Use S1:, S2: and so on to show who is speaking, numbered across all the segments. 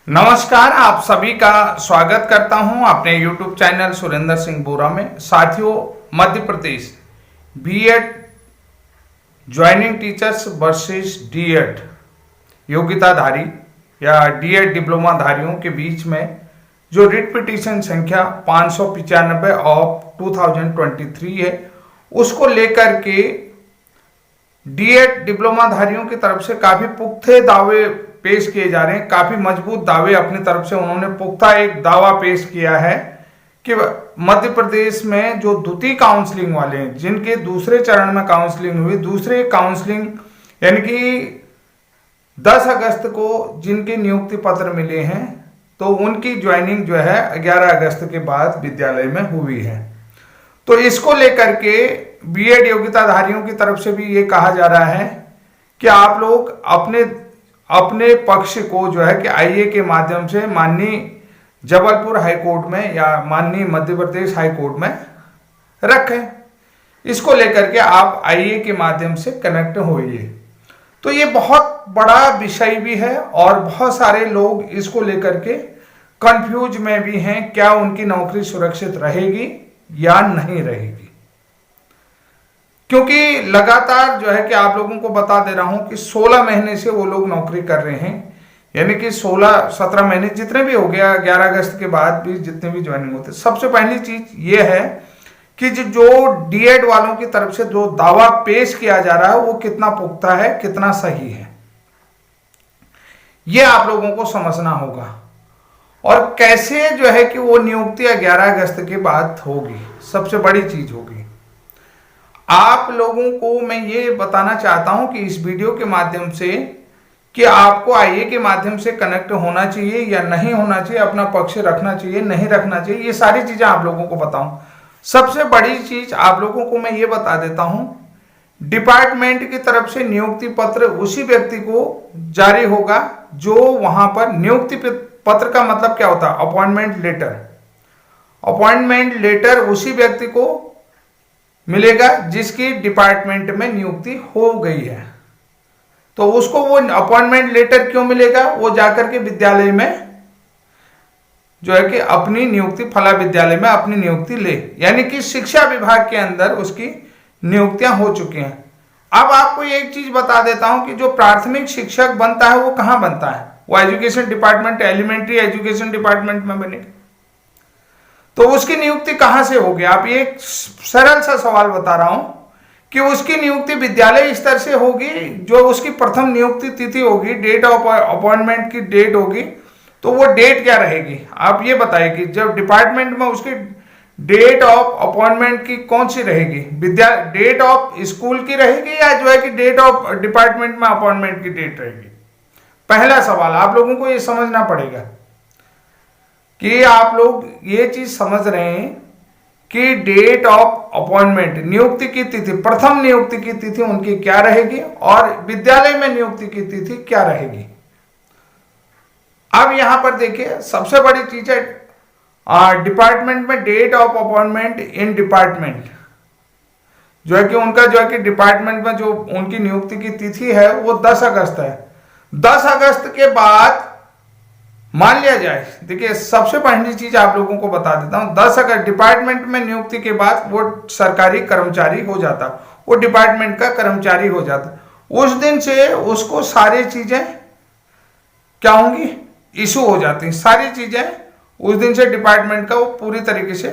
S1: नमस्कार, आप सभी का स्वागत करता हूं अपने YouTube चैनल सुरेंद्र सिंह बोरा में। साथियों, Madhya Pradesh BEd joining teachers versus DEd योग्यताधारी या डीएड डिप्लोमाधारियों के बीच में जो रिट पिटीशन संख्या 595 ऑफ 2023 है, उसको लेकर के डीएड डिप्लोमाधारियों की तरफ से काफी पुख्ते दावे पेश किए जा रहे हैं। काफी मजबूत दावे अपनी तरफ से उन्होंने पुख्ता एक दावा पेश किया है कि मध्य प्रदेश में जो द्वितीय काउंसलिंग वाले हैं, जिनके दूसरे चरण में काउंसलिंग हुई, दूसरे काउंसलिंग यानी कि 10 अगस्त को जिनके नियुक्ति पत्र मिले हैं, तो उनकी ज्वाइनिंग जो है 11 अगस्त के बाद विद्यालय में हुई है। तो इसको लेकर के बीएड योग्यताधारियों की तरफ से भी ये कहा जा रहा है कि आप लोग अपने पक्ष को जो है कि आईए के माध्यम से माननीय जबलपुर हाई कोर्ट में या माननीय मध्य प्रदेश हाई कोर्ट में रखें। इसको लेकर के आप आईए के माध्यम से कनेक्ट होइए। तो ये बहुत बड़ा विषय भी है और बहुत सारे लोग इसको लेकर के कंफ्यूज में भी हैं, क्या उनकी नौकरी सुरक्षित रहेगी या नहीं रहेगी। क्योंकि लगातार जो है कि आप लोगों को बता दे रहा हूं कि 16 महीने से वो लोग नौकरी कर रहे हैं, यानी कि 16-17 महीने जितने भी हो गया, 11 अगस्त के बाद भी जितने भी ज्वाइनिंग होते। सबसे पहली चीज ये है कि जो डीएड वालों की तरफ से जो दावा पेश किया जा रहा है वो कितना पुख्ता है, कितना सही है, ये आप लोगों को समझना होगा। और कैसे जो है कि वो नियुक्ति 11 अगस्त के बाद होगी, सबसे बड़ी चीज होगी। आप लोगों को मैं ये बताना चाहता हूं कि इस वीडियो के माध्यम से कि आपको आईए के माध्यम से कनेक्ट होना चाहिए या नहीं होना चाहिए, अपना पक्ष रखना चाहिए नहीं रखना चाहिए, ये सारी चीजें आप लोगों को बताऊं। सबसे बड़ी चीज आप लोगों को मैं ये बता देता हूं, डिपार्टमेंट की तरफ से नियुक्ति पत्र उसी व्यक्ति को जारी होगा जो वहां पर नियुक्ति पत्र का मतलब क्या होता है, अपॉइंटमेंट लेटर। अपॉइंटमेंट लेटर उसी व्यक्ति को मिलेगा जिसकी डिपार्टमेंट में नियुक्ति हो गई है। तो उसको वो अपॉइंटमेंट लेटर क्यों मिलेगा, वो जाकर के विद्यालय में जो है कि अपनी नियुक्ति फला विद्यालय में अपनी नियुक्ति ले, यानी कि शिक्षा विभाग के अंदर उसकी नियुक्तियां हो चुकी हैं। अब आपको एक चीज बता देता हूं कि जो प्राथमिक शिक्षक बनता है वो कहां बनता है, वो education department, elementary education department में बनेगा। तो उसकी नियुक्ति कहां से होगी। आप एक सरल सा सवाल बता रहा हूं कि उसकी नियुक्ति विद्यालय स्तर से होगी, जो उसकी प्रथम नियुक्ति तिथि होगी, डेट ऑफ अपॉइंटमेंट की डेट होगी, तो वो डेट क्या रहेगी आप ये बताइए कि जब डिपार्टमेंट में उसकी डेट ऑफ अपॉइंटमेंट की कौन सी रहेगी, डेट ऑफ स्कूल की रहेगी या जो है कि डेट ऑफ डिपार्टमेंट में अपॉइंटमेंट की डेट रहेगी। पहला सवाल आप लोगों को ये समझना पड़ेगा कि आप लोग ये चीज समझ रहे हैं कि डेट ऑफ अपॉइंटमेंट नियुक्ति की तिथि, प्रथम नियुक्ति की तिथि उनकी क्या रहेगी और विद्यालय में नियुक्ति की तिथि क्या रहेगी। अब यहां पर देखिए सबसे बड़ी चीज है डिपार्टमेंट में date of appointment in department, जो है कि उनका जो है कि डिपार्टमेंट में जो उनकी नियुक्ति की तिथि है वो 10 अगस्त है। 10 अगस्त के बाद मान लिया जाए, देखिए सबसे पहली चीज आप लोगों को बता देता हूं, 10 अगस्त डिपार्टमेंट में नियुक्ति के बाद वो सरकारी कर्मचारी हो जाता, वो डिपार्टमेंट का कर्मचारी हो जाता। उस दिन से उसको सारी चीजें क्या होंगी, इशू हो जाती, सारी चीजें उस दिन से डिपार्टमेंट का वो पूरी तरीके से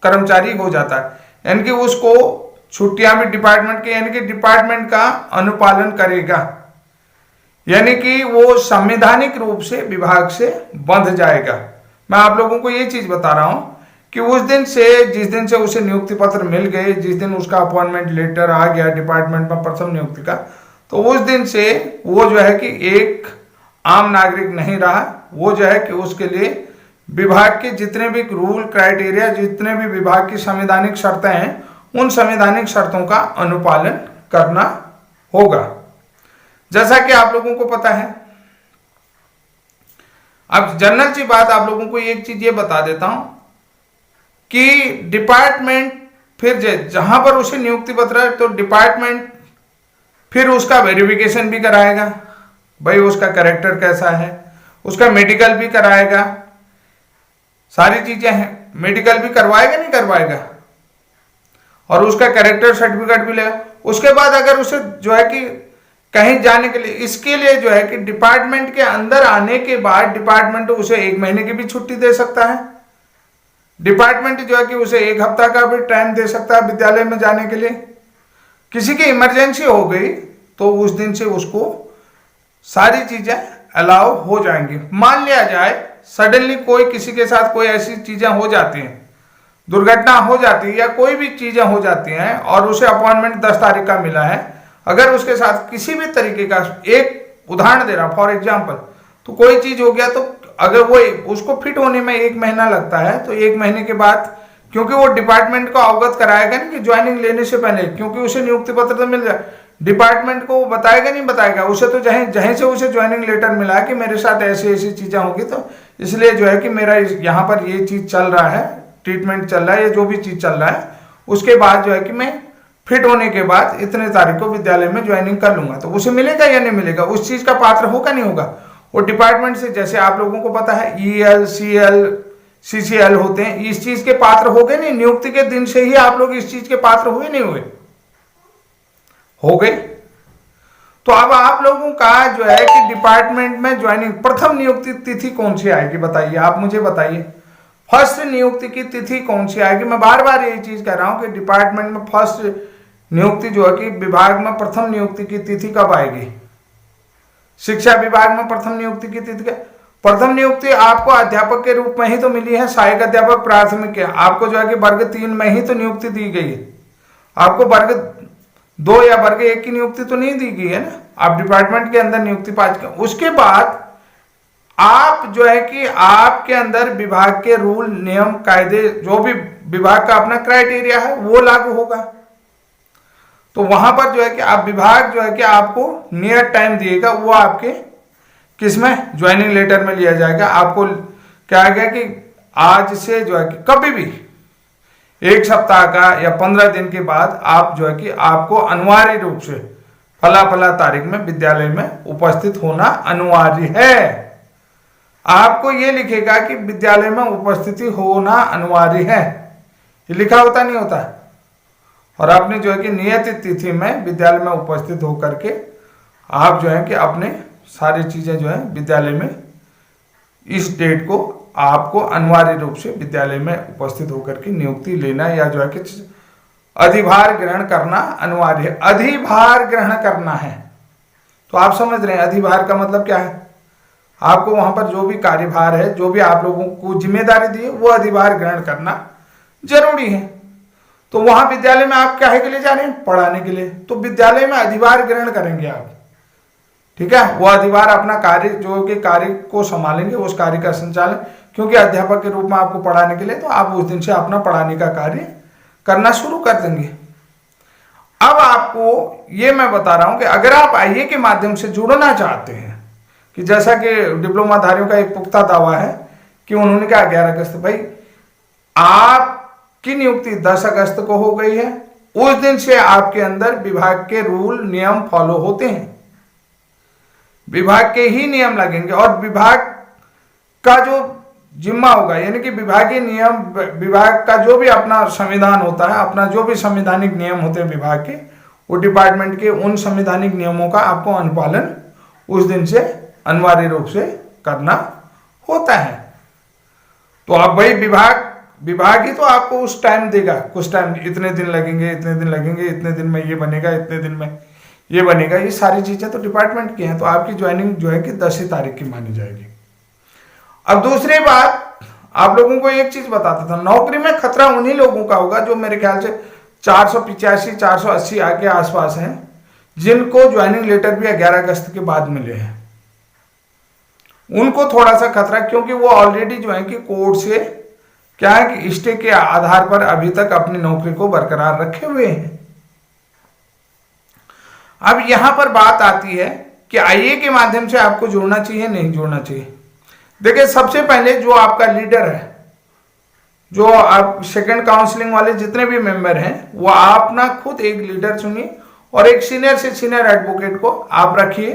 S1: कर्मचारी हो जाता है, यानी कि उसको छुट्टियां भी डिपार्टमेंट के, यानी कि डिपार्टमेंट का अनुपालन करेगा, यानी कि वो संवैधानिक रूप से विभाग से बंध जाएगा। मैं आप लोगों को ये चीज बता रहा हूं कि उस दिन से, जिस दिन से उसे नियुक्ति पत्र मिल गए, जिस दिन उसका अपॉइंटमेंट लेटर आ गया डिपार्टमेंट में प्रथम नियुक्ति का, तो उस दिन से वो जो है कि एक आम नागरिक नहीं रहा, वो जो है कि उसके लिए विभाग के जितने भी रूल क्राइटेरिया, जितने भी विभाग की संवैधानिक शर्तें हैं, उन संवैधानिक शर्तों का अनुपालन करना होगा, जैसा कि आप लोगों को पता है। अब जनरल सी बात आप लोगों को एक चीज ये बता देता हूं कि डिपार्टमेंट फिर जहां पर उसे नियुक्ति पत्र है, तो डिपार्टमेंट फिर उसका वेरिफिकेशन भी कराएगा, भाई उसका कैरेक्टर कैसा है, उसका मेडिकल भी कराएगा, सारी चीजें हैं, मेडिकल भी करवाएगा नहीं करवाएगा, और उसका कैरेक्टर सर्टिफिकेट भी लेगा। उसके बाद अगर उसे जो है कि कहीं जाने के लिए, इसके लिए जो है कि डिपार्टमेंट के अंदर आने के बाद डिपार्टमेंट उसे 1 महीने की भी छुट्टी दे सकता है। डिपार्टमेंट जो है कि उसे 1 हफ्ता का भी टाइम दे सकता है विद्यालय में जाने के लिए। किसी की इमरजेंसी हो गई तो उस दिन से उसको सारी चीजें अलाउ हो जाएंगी। मान लिया जाए सडनली कोई किसी के साथ कोई ऐसी चीजें हो जाती हैं, दुर्घटना हो जाती है या कोई भी चीजें हो जाती हैं और उसे अपॉइंटमेंट 10 तारीख का मिला है, अगर उसके साथ किसी भी तरीके का, एक उदाहरण दे रहा फॉर एग्जाम्पल, तो कोई चीज हो गया तो अगर वो उसको फिट होने में 1 महीना लगता है तो 1 महीने के बाद, क्योंकि वो डिपार्टमेंट को अवगत कराएगा नहीं कि ज्वाइनिंग लेने से पहले, क्योंकि उसे नियुक्ति पत्र तो मिल जाए, डिपार्टमेंट को वो बताएगा नहीं बताएगा, उसे तो जहीं से उसे ज्वाइनिंग लेटर मिला कि मेरे साथ ऐसी ऐसी चीजें होगी, तो इसलिए जो है कि मेरा यहाँ पर ये चीज चल रहा है, ट्रीटमेंट चल रहा है या जो भी चीज चल रहा है, उसके बाद जो है कि मैं फिट होने के बाद इतने तारीख को विद्यालय में ज्वाइनिंग कर लूंगा। तो उसे मिलेगा या नहीं मिलेगा, उस चीज का पात्र होगा नहीं होगा। वो डिपार्टमेंट से, जैसे आप लोगों को पता है EL, CL, CCL होते हैं, इस चीज के पात्र हो गए नहीं, नियुक्ति के दिन से ही आप लोग इस चीज के पात्र हुए नहीं हुए, हो गए। तो अब आप लोगों का जो है कि डिपार्टमेंट में ज्वाइनिंग, प्रथम नियुक्ति तिथि कौन सी आएगी बताइए, आप मुझे बताइए, फर्स्ट नियुक्ति की तिथि कौन सी आएगी। मैं बार बार यही चीज कह रहा हूं कि डिपार्टमेंट में फर्स्ट नियुक्ति जो है कि विभाग में प्रथम नियुक्ति की तिथि कब आएगी। शिक्षा विभाग में प्रथम नियुक्ति की तिथि, प्रथम नियुक्ति आपको अध्यापक के रूप में ही तो मिली है, सहायक अध्यापक प्राथमिक के, आपको जो है कि वर्ग 3 में ही तो नियुक्ति दी गई है, आपको वर्ग 2 या वर्ग 1 की नियुक्ति तो नहीं दी गई है ना, आप डिपार्टमेंट के अंदर नियुक्ति पा चुके। उसके बाद आप जो है कि आपके अंदर विभाग के रूल, नियम, कायदे, जो भी विभाग का अपना क्राइटेरिया है वो लागू होगा। तो वहां पर जो है कि आप विभाग जो है कि आपको नियर टाइम दिएगा, वो आपके किसमें, ज्वाइनिंग लेटर में लिया जाएगा। आपको क्या है कि आज से जो है कि कभी भी 1 सप्ताह का या 15 दिन के बाद आप जो है कि आपको अनिवार्य रूप से फला फला तारीख में विद्यालय में उपस्थित होना अनिवार्य है। आपको ये लिखेगा कि विद्यालय में उपस्थिति होना अनिवार्य है, ये लिखा होता नहीं होता है। और आपने जो है कि नियत तिथि में विद्यालय में उपस्थित होकर के आप जो है कि अपने सारी चीजें जो है विद्यालय में, इस डेट को आपको अनिवार्य रूप से विद्यालय में उपस्थित होकर के नियुक्ति लेना या जो है कि अधिभार ग्रहण करना अनिवार्य है। अधिभार ग्रहण करना है, तो आप समझ रहे हैं अधिभार का मतलब क्या है। आपको वहां पर जो भी कार्यभार है, जो भी आप लोगों को जिम्मेदारी दी है, वो अधिभार ग्रहण करना जरूरी है। तो वहां विद्यालय में आप काहे के लिए जा रहे हैं, पढ़ाने के लिए, तो विद्यालय में अधिभार ग्रहण करेंगे आप, ठीक है। वो अधिभार अपना कार्य जो कि कार्य को संभालेंगे, उस कार्य का संचालन, क्योंकि अध्यापक के रूप में आपको पढ़ाने के लिए, तो आप उस दिन से अपना पढ़ाने का कार्य करना शुरू कर देंगे। अब आपको ये मैं बता रहा हूं कि अगर आप IE के माध्यम से जुड़ना चाहते हैं, कि जैसा कि डिप्लोमा धारियों का एक पुख्ता दावा है कि उन्होंने कहा 11 अगस्त, भाई आपकी नियुक्ति 10 अगस्त को हो गई है, उस दिन से आपके अंदर विभाग के रूल नियम फॉलो होते हैं, विभाग के ही नियम लगेंगे और विभाग का जो जिम्मा होगा, यानी कि विभागीय नियम, विभाग का जो भी अपना संविधान होता है, अपना जो भी संवैधानिक नियम होते हैं विभाग के, वो डिपार्टमेंट के उन संवैधानिक नियमों का आपको अनुपालन उस दिन से अनिवार्य रूप से करना होता है। तो अब भाई विभाग ही तो आपको उस टाइम देगा, कुछ टाइम, इतने दिन लगेंगे, इतने दिन लगेंगे, इतने दिन में ये बनेगा, इतने दिन में ये बनेगा, ये सारी चीजें तो डिपार्टमेंट की हैं। तो आपकी ज्वाइनिंग जो है कि 10 तारीख की मानी जाएगी। अब दूसरी बात, आप लोगों को एक चीज बताता था, नौकरी में खतरा उन्हीं लोगों का होगा जो मेरे ख्याल से 485 480 के आसपास हैं, जिनको ज्वाइनिंग लेटर भी 11 अगस्त के बाद मिले हैं। उनको थोड़ा सा खतरा, क्योंकि वो ऑलरेडी जो है कि कोर्ट से क्या है कि स्टे के आधार पर अभी तक अपनी नौकरी को बरकरार रखे हुए हैं। अब यहां पर बात आती है कि IE के माध्यम से आपको जुड़ना चाहिए नहीं जुड़ना चाहिए। देखिए, सबसे पहले जो आपका लीडर है, जो आप सेकंड काउंसलिंग वाले जितने भी मेंबर हैं, वो आप ना खुद एक लीडर चुनिए और एक सीनियर से सीनियर एडवोकेट को आप रखिए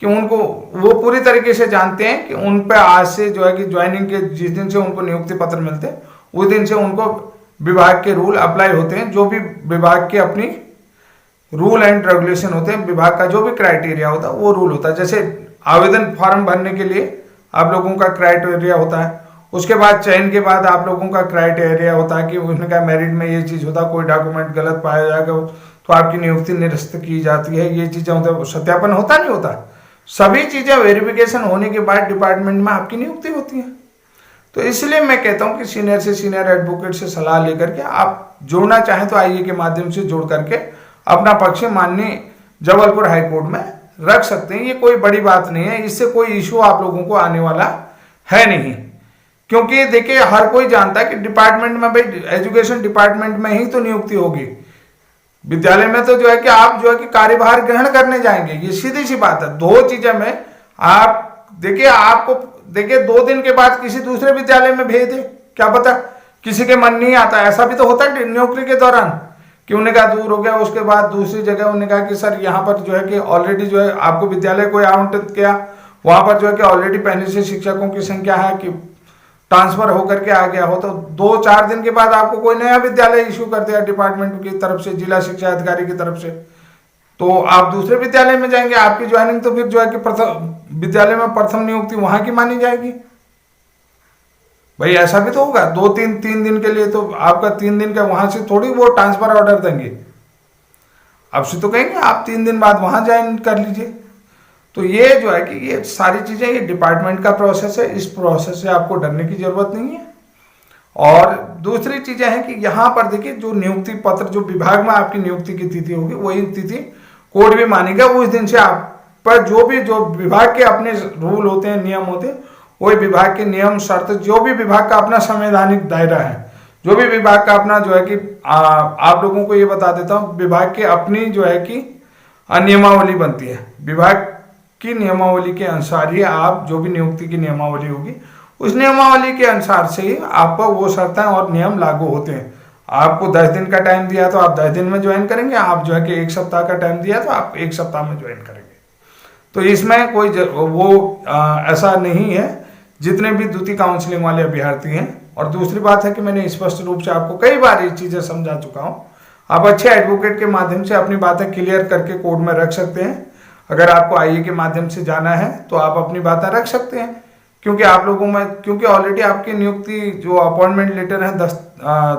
S1: कि उनको वो पूरी तरीके से जानते हैं कि उन पे आज से जो है कि ज्वाइनिंग के जिस दिन से उनको नियुक्ति पत्र मिलते हैं उस दिन से उनको विभाग के रूल अप्लाई होते हैं। जो भी विभाग के अपनी रूल एंड रेगुलेशन होते हैं, विभाग का जो भी क्राइटेरिया होता है वो रूल होता है। जैसे आवेदन फॉर्म भरने के लिए आप लोगों का क्राइटेरिया होता है, उसके बाद चयन के बाद आप लोगों का क्राइटेरिया होता है कि उसने कहा मेरिट में ये चीज़ होता है, कोई डॉक्यूमेंट गलत पाया जाएगा तो आपकी नियुक्ति निरस्त की जाती है, ये चीज़ें होता है, सत्यापन होता नहीं होता, सभी चीज़ें वेरिफिकेशन होने के बाद डिपार्टमेंट में आपकी नियुक्ति होती है। तो इसलिए मैं कहता हूँ कि सीनियर से सीनियर एडवोकेट से सलाह लेकर के आप जुड़ना चाहें तो आईए के माध्यम से जुड़ करके अपना पक्ष माननीय जबलपुर हाईकोर्ट में रख सकते हैं। ये कोई बड़ी बात नहीं है, इससे कोई इशू आप लोगों को आने वाला है नहीं, क्योंकि देखिए हर कोई जानता है कि डिपार्टमेंट में भाई एजुकेशन डिपार्टमेंट में ही तो नियुक्ति होगी, विद्यालय में तो जो है कि आप जो है कि कार्यभार ग्रहण करने जाएंगे, ये सीधी सी बात है। दो चीजें में आप देखिए, आपको देखिए 2 दिन के बाद किसी दूसरे विद्यालय में भेज दे, क्या पता किसी के मन नहीं आता, ऐसा भी तो होता है नौकरी के दौरान कि उन्हें कहा दूर हो गया, उसके बाद दूसरी जगह उन्हें कहा कि सर यहाँ पर जो है कि ऑलरेडी जो है आपको विद्यालय को आवंटित किया, वहां पर जो है कि ऑलरेडी पहले से शिक्षकों की संख्या है कि ट्रांसफर होकर के आ गया हो, तो 2-4 दिन के बाद आपको कोई नया विद्यालय इशू कर दिया डिपार्टमेंट की तरफ से, जिला शिक्षा अधिकारी की तरफ से, तो आप दूसरे विद्यालय में जाएंगे, आपकी ज्वाइनिंग तो फिर जो है कि प्रथम विद्यालय में प्रथम नियुक्ति वहां की मानी जाएगी। भाई ऐसा भी तो होगा, 2-3 दिन के लिए तो आपका 3 दिन का वहां से थोड़ी वो ट्रांसफर ऑर्डर देंगे, आपसे तो कहेंगे आप 3 दिन बाद वहां ज्वाइन कर लीजिए। तो ये जो है कि ये सारी चीजें ये डिपार्टमेंट का प्रोसेस है, इस प्रोसेस से आपको डरने की जरूरत नहीं है। और दूसरी चीजें हैं कि यहाँ पर देखिए जो नियुक्ति पत्र, जो विभाग में आपकी नियुक्ति की तिथि होगी वही तिथि कोर्ट भी मानेगा, उस दिन से आप पर जो विभाग के अपने रूल होते हैं, नियम होते हैं, वही विभाग के नियम शर्त, जो भी विभाग का अपना संवैधानिक दायरा है, जो भी विभाग का अपना जो है कि आप लोगों को ये बता देता हूँ, विभाग के अपनी जो है कि नियमावली बनती है, विभाग की नियमावली के अनुसार ही आप जो भी नियुक्ति की नियमावली होगी उस नियमावली के अनुसार से ही आप पर वो शर्तें और नियम लागू होते हैं। आपको 10 दिन का टाइम दिया तो आप 10 दिन में ज्वाइन करेंगे, आप जो है कि 1 सप्ताह का टाइम दिया तो आप 1 सप्ताह में ज्वाइन करेंगे। तो इसमें कोई ऐसा नहीं है, जितने भी द्वितीय काउंसलिंग वाले अभ्यर्थी हैं। और दूसरी बात है कि मैंने स्पष्ट रूप से आपको कई बार ये चीजें समझा चुका हूँ, आप अच्छे एडवोकेट के माध्यम से अपनी बातें क्लियर करके कोर्ट में रख सकते हैं। अगर आपको आईए के माध्यम से जाना है तो आप अपनी बातें रख सकते हैं, क्योंकि आप लोगों में क्योंकि ऑलरेडी आपकी नियुक्ति जो अपॉइंटमेंट लेटर है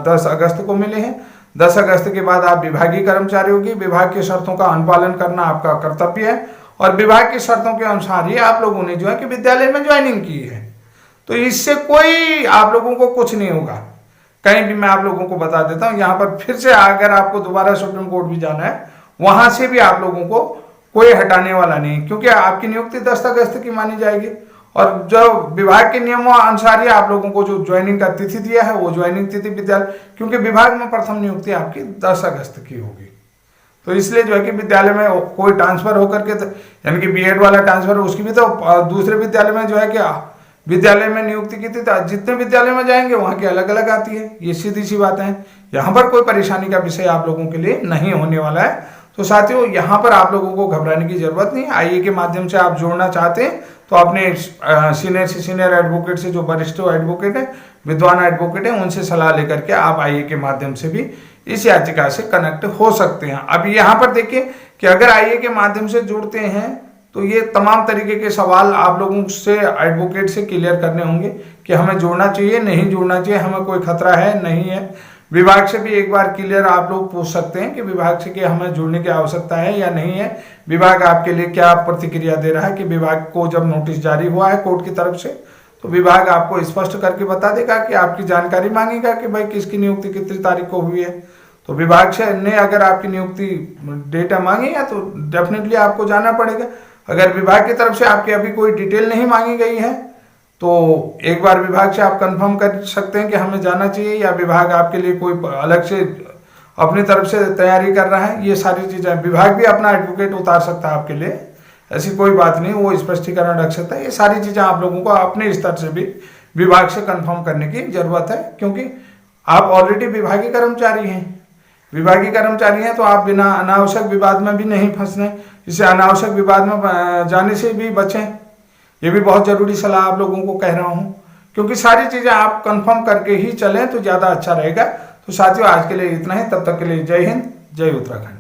S1: 10 अगस्त को मिले हैं। 10 अगस्त के बाद आप विभागीय कर्मचारी होगी, विभाग की शर्तों का अनुपालन करना आपका कर्तव्य है और विभाग की शर्तों के अनुसार ही आप लोगों ने जो है कि विद्यालय में ज्वाइनिंग की है। तो इससे कोई आप लोगों को कुछ नहीं होगा। कहीं भी मैं आप लोगों को बता देता हूँ, यहाँ पर फिर से अगर आपको दोबारा सुप्रीम कोर्ट भी जाना है, वहां से भी आप लोगों को कोई हटाने वाला नहीं, क्योंकि आपकी नियुक्ति 10 अगस्त की मानी जाएगी और जो विभाग के नियमों अनुसार ही आप लोगों को जो ज्वाइनिंग का तिथि दिया है वो ज्वाइनिंग तिथि विद्यालय, क्योंकि विभाग में प्रथम नियुक्ति आपकी 10 अगस्त की होगी। तो इसलिए जो है कि विद्यालय में कोई ट्रांसफर होकर के यानी कि बीएड वाला ट्रांसफर, उसकी भी तो दूसरे विद्यालय में जो है कि विद्यालय में नियुक्ति की थी, जितने विद्यालय में जाएंगे वहां की अलग अलग आती है। ये सीधी सी बात है, यहाँ पर कोई परेशानी का विषय आप लोगों के लिए नहीं होने वाला है। तो साथियों, यहाँ पर आप लोगों को घबराने की जरूरत नहीं। आईए के माध्यम से आप जोड़ना चाहते हैं तो अपने सीनियर से सीनियर एडवोकेट से, जो वरिष्ठ एडवोकेट है, विद्वान एडवोकेट है, उनसे सलाह लेकर के आप आईए के माध्यम से भी इस याचिका से कनेक्ट हो सकते हैं। अब यहाँ पर देखिए कि अगर आईए के माध्यम से जुड़ते हैं तो ये तमाम तरीके के सवाल आप लोगों से एडवोकेट से क्लियर करने होंगे कि हमें जुड़ना चाहिए, नहीं जुड़ना चाहिए, हमें कोई खतरा है, नहीं है। विभाग से भी एक बार क्लियर आप लोग पूछ सकते हैं कि विभाग से कि हमें जुड़ने की आवश्यकता है या नहीं है, विभाग आपके लिए क्या प्रतिक्रिया दे रहा है। कि विभाग को जब नोटिस जारी हुआ है कोर्ट की तरफ से तो विभाग आपको स्पष्ट करके बता देगा कि आपकी जानकारी मांगेगा कि भाई किसकी नियुक्ति कितनी तारीख को हुई है। तो विभाग से ने अगर आपकी नियुक्ति डेटा मांगी है तो डेफिनेटली आपको जाना पड़ेगा। अगर विभाग की तरफ से आपकी अभी कोई डिटेल नहीं मांगी गई है तो एक बार विभाग से आप कंफर्म कर सकते हैं कि हमें जाना चाहिए, या विभाग आपके लिए कोई अलग से अपनी तरफ से तैयारी कर रहा है। ये सारी चीजें विभाग भी अपना एडवोकेट उतार सकता है आपके लिए, ऐसी कोई बात नहीं, वो स्पष्टीकरण रख सकता है। ये सारी चीजें आप लोगों को अपने स्तर से भी विभाग से कंफर्म करने की जरूरत है, क्योंकि आप ऑलरेडी विभागीय कर्मचारी हैं। विभागीय कर्मचारी हैं तो आप बिना अनावश्यक विवाद में भी नहीं फंसने, इसे अनावश्यक विवाद में जाने से भी बचें। ये भी बहुत जरूरी सलाह आप लोगों को कह रहा हूँ, क्योंकि सारी चीजें आप कंफर्म करके ही चलें तो ज्यादा अच्छा रहेगा। तो साथियों आज के लिए इतना ही, तब तक के लिए जय हिंद, जय उत्तराखंड।